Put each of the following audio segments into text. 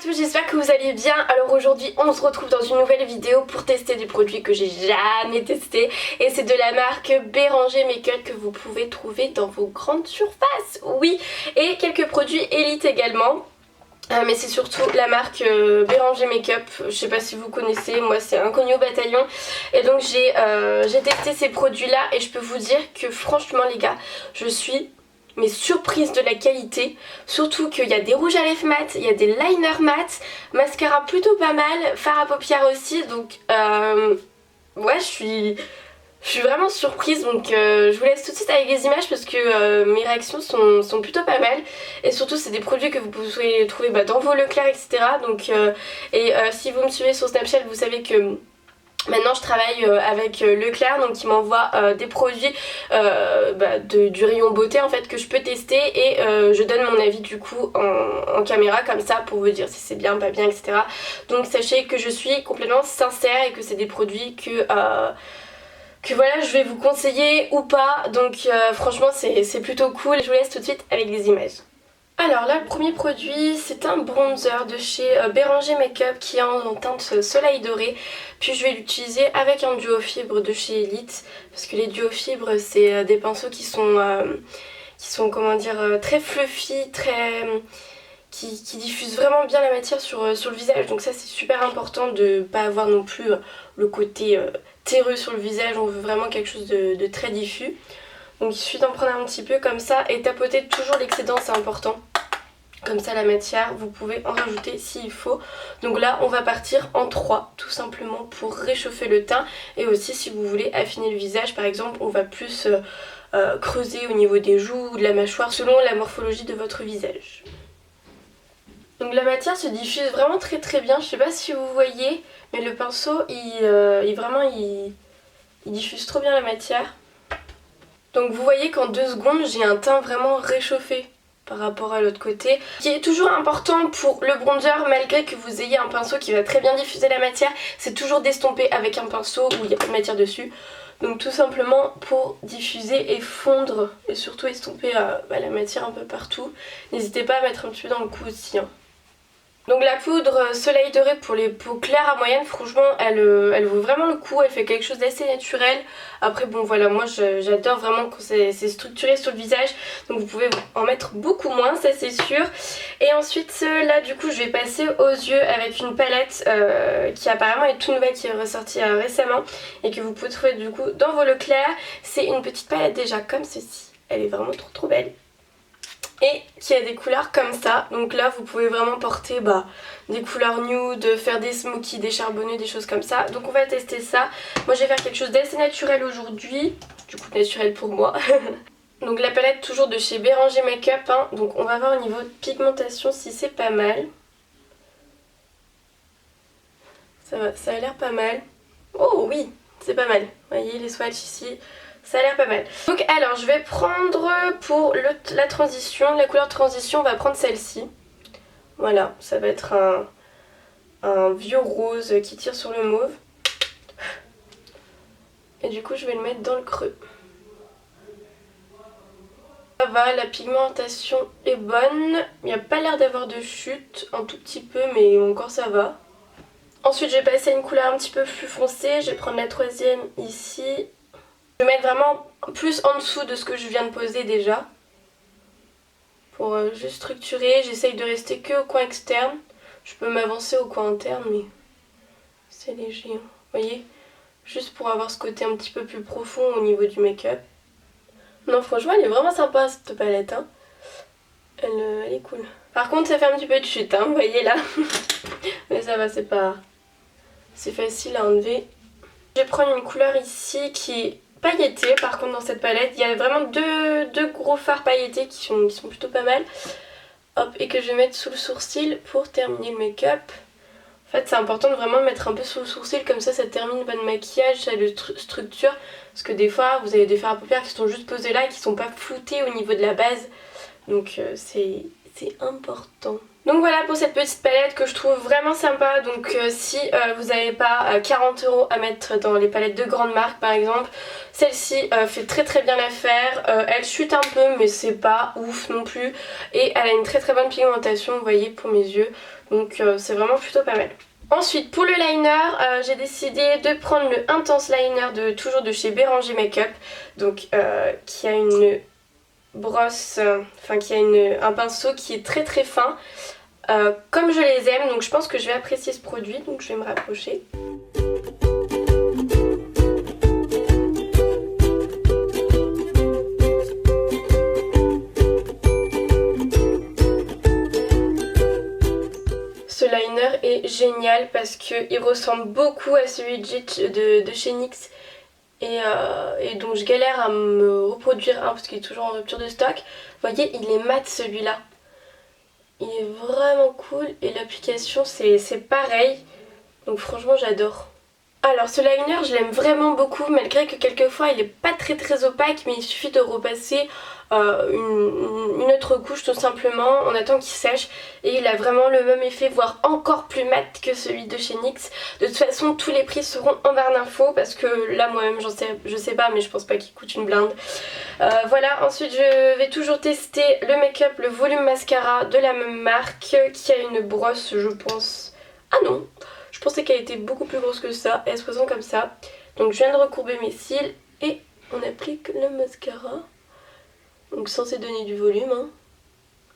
tous, j'espère que vous allez bien. Alors aujourd'hui on se retrouve dans une nouvelle vidéo pour tester des produits que j'ai jamais testés. Et c'est de la marque Béranger Make-up que vous pouvez trouver dans vos grandes surfaces. Oui, et quelques produits Elite également. Mais c'est surtout la marque Béranger Make-up. Je sais pas si vous connaissez, moi c'est inconnu au bataillon. Et donc j'ai testé ces produits là et je peux vous dire que franchement les gars, je suis surprise de la qualité. Surtout qu'il y a des rouges à lèvres mat, il y a des liners mat, mascara plutôt pas mal, fard à paupières aussi. Donc ouais, je suis vraiment surprise, donc je vous laisse tout de suite avec les images parce que mes réactions sont plutôt pas mal. Et surtout c'est des produits que vous pouvez trouver dans vos Leclerc, etc. Donc, si vous me suivez sur Snapchat, vous savez que maintenant je travaille avec Leclerc, donc il m'envoie des produits du rayon beauté en fait que je peux tester. Et je donne mon avis du coup en caméra comme ça pour vous dire si c'est bien, pas bien, etc. Donc sachez que je suis complètement sincère et que c'est des produits que voilà, je vais vous conseiller ou pas. Donc franchement c'est plutôt cool. Je vous laisse tout de suite avec les images. Alors là, le premier produit, c'est un bronzer de chez Béranger Make-up qui est en teinte soleil doré. Puis je vais l'utiliser avec un duo fibre de chez Elite, parce que les duo fibres c'est des pinceaux qui sont comment dire, très fluffy, qui diffusent vraiment bien la matière sur le visage. Donc ça c'est super important de pas avoir non plus le côté terreux sur le visage. On veut vraiment quelque chose de très diffus. Donc il suffit d'en prendre un petit peu comme ça et tapoter toujours l'excédent, c'est important. Comme ça la matière, vous pouvez en rajouter s'il faut. Donc là on va partir en 3 tout simplement pour réchauffer le teint. Et aussi si vous voulez affiner le visage par exemple, on va plus creuser au niveau des joues ou de la mâchoire selon la morphologie de votre visage. Donc la matière se diffuse vraiment très très bien, je sais pas si vous voyez, mais le pinceau il diffuse trop bien la matière. Donc vous voyez qu'en 2 secondes j'ai un teint vraiment réchauffé par rapport à l'autre côté. Ce qui est toujours important pour le bronzer, malgré que vous ayez un pinceau qui va très bien diffuser la matière, c'est toujours d'estomper avec un pinceau où il n'y a pas de matière dessus. Donc tout simplement pour diffuser et fondre et surtout estomper la matière un peu partout. N'hésitez pas à mettre un petit peu dans le cou aussi. Donc la poudre soleil doré pour les peaux claires à moyenne, franchement elle vaut vraiment le coup, elle fait quelque chose d'assez naturel. Après bon voilà, moi j'adore vraiment quand c'est structuré sur le visage, donc vous pouvez en mettre beaucoup moins, ça c'est sûr. Et ensuite là du coup je vais passer aux yeux avec une palette qui apparemment est toute nouvelle, qui est ressortie récemment et que vous pouvez trouver du coup dans vos Leclerc. C'est une petite palette déjà comme ceci, elle est vraiment trop belle. Et qui a des couleurs comme ça. Donc là vous pouvez vraiment porter des couleurs nude, faire des smokies, des charbonneux, des choses comme ça. Donc on va tester ça. Moi je vais faire quelque chose d'assez naturel aujourd'hui. Du coup naturel pour moi. Donc la palette toujours de chez Béranger Make-up. Donc on va voir au niveau de pigmentation si c'est pas mal. Ça a l'air pas mal. Oh oui, c'est pas mal. Vous voyez les swatchs ici. Ça a l'air pas mal. Donc alors je vais prendre pour la transition, la couleur de transition, on va prendre celle-ci. Voilà, ça va être un vieux rose qui tire sur le mauve. Et du coup je vais le mettre dans le creux. Ça va, la pigmentation est bonne. Il n'y a pas l'air d'avoir de chute, un tout petit peu mais encore ça va. Ensuite je vais passer à une couleur un petit peu plus foncée. Je vais prendre la troisième ici. Je vais mettre vraiment plus en dessous de ce que je viens de poser déjà. Pour juste structurer, j'essaye de rester que au coin externe. Je peux m'avancer au coin interne mais c'est léger. Vous voyez? Juste pour avoir ce côté un petit peu plus profond au niveau du make-up. Non franchement elle est vraiment sympa cette palette. Elle est cool. Par contre ça fait un petit peu de chute, vous voyez là. Mais ça va, c'est facile à enlever. Je vais prendre une couleur ici qui est pailleté par contre dans cette palette. Il y a vraiment deux gros fards pailletés qui sont plutôt pas mal. Hop, et que je vais mettre sous le sourcil pour terminer le make-up. En fait c'est important de vraiment mettre un peu sous le sourcil, comme ça termine votre maquillage, ça le structure. Parce que des fois vous avez des fards à paupières qui sont juste posés là et qui sont pas floutés au niveau de la base. Donc c'est important. Donc voilà pour cette petite palette que je trouve vraiment sympa. Donc si vous n'avez pas 40 € à mettre dans les palettes de grandes marques par exemple, celle-ci fait très bien l'affaire. Elle chute un peu mais c'est pas ouf non plus. Et elle a une très bonne pigmentation, vous voyez, pour mes yeux. Donc c'est vraiment plutôt pas mal. Ensuite pour le liner, j'ai décidé de prendre le Intense Liner toujours de chez Béranger Makeup. Donc qui a une brosse, enfin qui a un pinceau qui est très très fin. Comme je les aime, donc je pense que je vais apprécier ce produit, donc je vais me rapprocher. Ce liner est génial parce qu'il ressemble beaucoup à celui de chez NYX et donc je galère à me reproduire un parce qu'il est toujours en rupture de stock. Vous voyez, il est mat celui-là. Il est vraiment cool et l'application c'est pareil, donc franchement j'adore. Alors ce liner je l'aime vraiment beaucoup malgré que quelquefois il est pas très opaque, mais il suffit de repasser une autre couche tout simplement, on attend qu'il sèche et il a vraiment le même effet, voire encore plus mat que celui de chez NYX. De toute façon tous les prix seront en barre d'infos parce que là moi-même je sais pas, mais je pense pas qu'il coûte une blinde. Voilà, ensuite je vais toujours tester le Make-up, le volume mascara de la même marque qui a une brosse je pense... Ah non, je pensais qu'elle était beaucoup plus grosse que ça, elle se présente comme ça. Donc je viens de recourber mes cils et on applique le mascara. Donc censé donner du volume. Hein.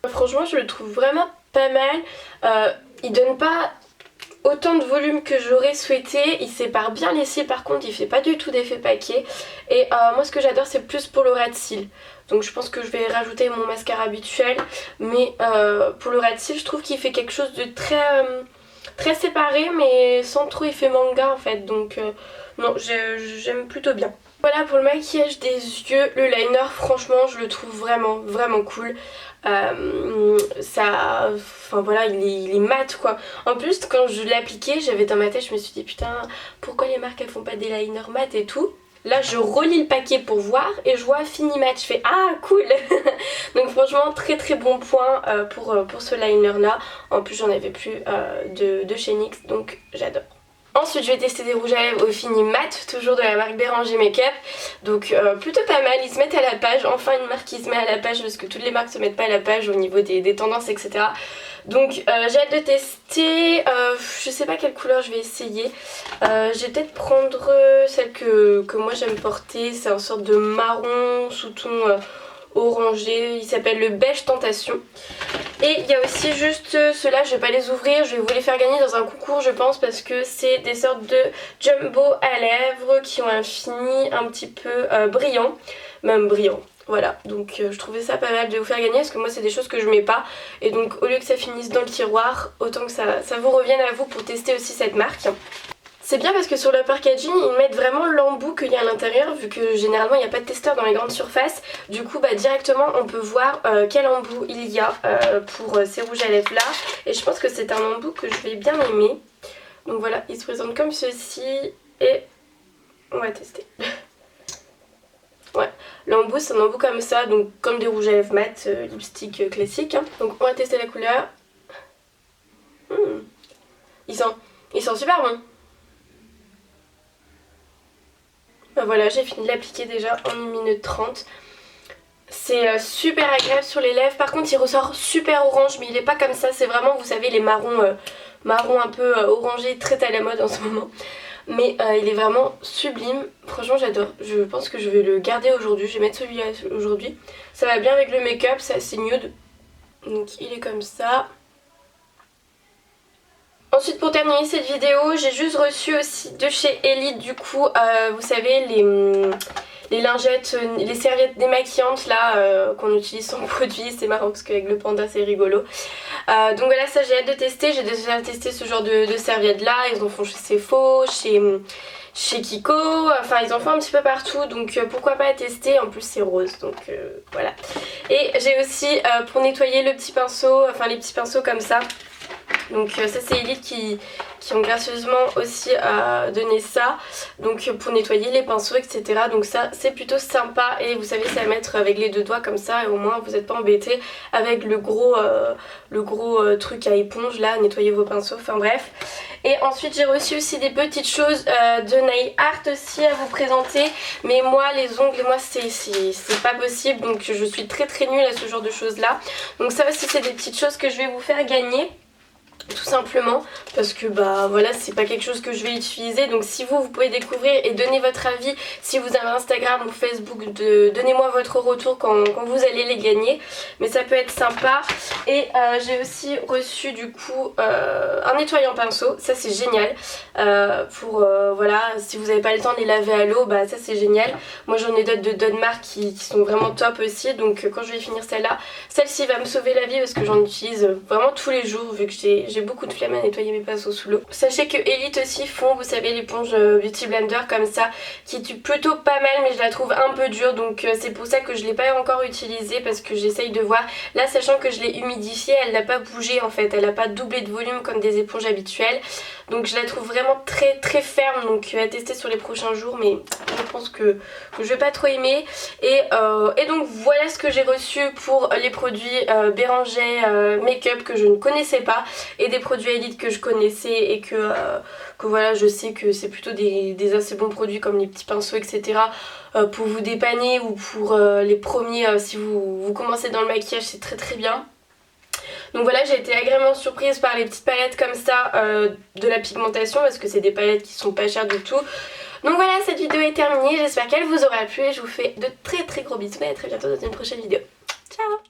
Franchement je le trouve vraiment pas mal. Il donne pas autant de volume que j'aurais souhaité. Il sépare bien les cils par contre, il fait pas du tout d'effet paquet. Et moi ce que j'adore c'est plus pour le ras de cils. Donc je pense que je vais rajouter mon mascara habituel. Mais pour le ras de cils je trouve qu'il fait quelque chose de très séparé mais sans trop effet manga en fait. Donc non, j'aime plutôt bien. Voilà pour le maquillage des yeux, le liner franchement je le trouve vraiment cool. Enfin voilà, il est mat quoi. En plus quand je l'ai appliqué j'avais dans ma tête, je me suis dit putain pourquoi les marques elles font pas des liners mat et tout. Là je relis le paquet pour voir et je vois fini mat, je fais ah cool. Donc franchement très bon point pour ce liner là. En plus j'en avais plus de chez NYX donc j'adore. Ensuite je vais tester des rouges à lèvres au fini mat, toujours de la marque Béranger Makeup. Donc plutôt pas mal, ils se mettent à la page, enfin une marque qui se met à la page parce que toutes les marques se mettent pas à la page au niveau des tendances etc. Donc j'ai hâte de tester, je sais pas quelle couleur je vais essayer. Je vais peut-être prendre celle que moi j'aime porter, c'est un sorte de marron sous ton orangé, il s'appelle le Beige Tentation. Et il y a aussi juste ceux-là, je vais pas les ouvrir, je vais vous les faire gagner dans un concours je pense parce que c'est des sortes de jumbo à lèvres qui ont un fini un petit peu brillant, même brillant. Voilà, donc je trouvais ça pas mal de vous faire gagner parce que moi c'est des choses que je mets pas et donc au lieu que ça finisse dans le tiroir, autant que ça vous revienne à vous pour tester aussi cette marque. C'est bien parce que sur le packaging ils mettent vraiment l'embout qu'il y a à l'intérieur vu que généralement il n'y a pas de testeur dans les grandes surfaces. Du coup directement on peut voir quel embout il y a pour ces rouges à lèvres là. Et je pense que c'est un embout que je vais bien aimer. Donc voilà, il se présente comme ceci et on va tester. Ouais, l'embout c'est un embout comme ça, donc comme des rouges à lèvres mat, lipstick classique. Hein. Donc on va tester la couleur. Il sent super bon. Ben voilà, j'ai fini de l'appliquer déjà en 1 minute 30. C'est super agréable sur les lèvres. Par contre il ressort super orange, mais il est pas comme ça. C'est vraiment, vous savez, les marrons un peu orangés, très à la mode en ce moment. Mais il est vraiment sublime. Franchement j'adore. Je pense que je vais le garder aujourd'hui. Je vais mettre celui-là aujourd'hui. Ça va bien avec le make-up, c'est assez nude. Donc il est comme ça. Ensuite pour terminer cette vidéo, j'ai juste reçu aussi de chez Elite du coup, vous savez les lingettes, les serviettes démaquillantes là qu'on utilise sans produit, c'est marrant parce qu'avec le panda c'est rigolo. Donc voilà, ça j'ai hâte de tester, j'ai déjà testé ce genre de serviettes là, ils en font chez Sephora, chez Kiko, enfin ils en font un petit peu partout donc pourquoi pas tester, en plus c'est rose donc voilà. Et j'ai aussi pour nettoyer le petit pinceau, enfin les petits pinceaux comme ça. Donc ça c'est Elite qui ont gracieusement aussi donné ça, donc pour nettoyer les pinceaux etc. Donc ça c'est plutôt sympa et vous savez c'est à mettre avec les deux doigts comme ça et au moins vous n'êtes pas embêté avec le gros truc à éponge là, nettoyer vos pinceaux, enfin bref. Et ensuite j'ai reçu aussi des petites choses de Nail Art aussi à vous présenter, mais moi les ongles, moi c'est pas possible, donc je suis très nulle à ce genre de choses là. Donc ça aussi c'est des petites choses que je vais vous faire gagner. tout simplement parce que bah voilà, c'est pas quelque chose que je vais utiliser. Donc si vous pouvez découvrir et donner votre avis, si vous avez Instagram ou Facebook, donnez-moi votre retour quand vous allez les gagner, mais ça peut être sympa. Et j'ai aussi reçu du coup un nettoyant pinceau, ça c'est génial, pour voilà, si vous n'avez pas le temps de les laver à l'eau, bah ça c'est génial. Moi j'en ai d'autres de Donmark qui sont vraiment top aussi, donc quand je vais finir celle-là, celle-ci va me sauver la vie parce que j'en utilise vraiment tous les jours vu que j'ai beaucoup de flemme à nettoyer mes pinceaux sous l'eau. Sachez que Elite aussi font, vous savez, l'éponge Beauty Blender comme ça, qui est plutôt pas mal, mais je la trouve un peu dure, donc c'est pour ça que je l'ai pas encore utilisée, parce que j'essaye de voir. Là, sachant que je l'ai humidifiée, elle n'a pas bougé en fait, elle n'a pas doublé de volume comme des éponges habituelles, donc je la trouve vraiment très très ferme, donc à tester sur les prochains jours, mais je pense que je vais pas trop aimer. Et donc voilà ce que j'ai reçu pour les produits Béranger Make-up que je ne connaissais pas, et des produits Elite que je connaissais et que voilà, je sais que c'est plutôt des assez bons produits comme les petits pinceaux etc. Pour vous dépanner, ou pour les premiers si vous commencez dans le maquillage, c'est très très bien. Donc voilà, j'ai été agréablement surprise par les petites palettes comme ça de la pigmentation, parce que c'est des palettes qui sont pas chères du tout. Donc voilà, cette vidéo est terminée, j'espère qu'elle vous aura plu et je vous fais de très très gros bisous et à très bientôt dans une prochaine vidéo. Ciao!